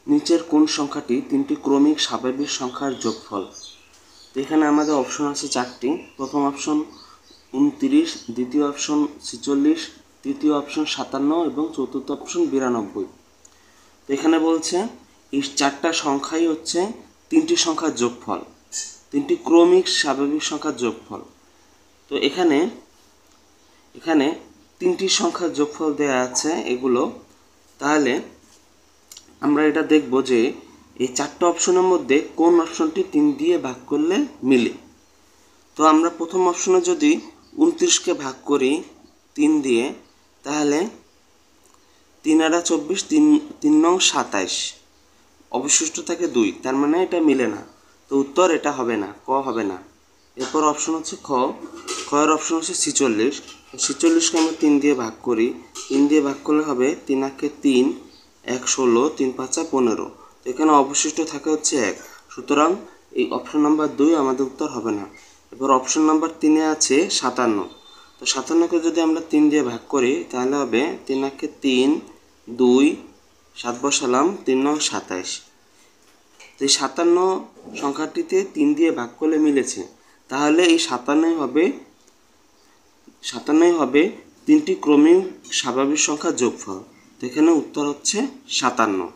নিচের কোন সংখ্যাটি তিনটি ক্রমিক স্বাভাবিক সংখ্যার যোগফল? তো এখানে আমাদের অপশন আছে চারটি। প্রথম অপশন 29, দ্বিতীয় অপশন 46, তৃতীয় অপশন 57 এবং চতুর্থ অপশন 92। তো এখানে বলছে এই চারটা সংখ্যাই হচ্ছে তিনটি সংখ্যার যোগফল, তিনটি ক্রমিক স্বাভাবিক সংখ্যার যোগফল। তো এখানে তিনটি সংখ্যার যোগফল দেয়া আছে এগুলো। তাহলে আমরা এটা দেখব যে এই চারটা অপশনের মধ্যে কোন অপশনটি 3 দিয়ে ভাগ করলে মিলে। তো আমরা প্রথম অপশনে যদি 29কে ভাগ করি 3 দিয়ে, তাহলে 3 আর 24, 3 নং 27, অবশিষ্ট থাকে 2, তার মানে এটা মিলে না। তো উত্তর এটা হবে না, ক হবে না। এরপর অপশন হচ্ছে খ এর অপশন হচ্ছে 46। 46কে আমরা 3 দিয়ে ভাগ করি, 3 দিয়ে ভাগ করলে হবে 3 আঁকে 3, 1 16, 3 5 15। তো এখানে অবশিষ্ট থাকে হচ্ছে 1, সুতরাং এই অপশন নাম্বার 2 আমাদের উত্তর হবে না। এরপর অপশন নাম্বার 3-এ আছে 57। তো 57কে যদি আমরা 3 দিয়ে ভাগ করি তাহলে হবে 3 আঁকে 3, 2, 7 বসালাম, 3 নং 27। তো এই 57 সংখ্যাটিতে 3 দিয়ে ভাগ করলে মিলেছে, তাহলে এই 57ই হবে তিনটি ক্রমিক স্বাভাবিক সংখ্যার যোগফল। তো এখানে উত্তর হচ্ছে 57।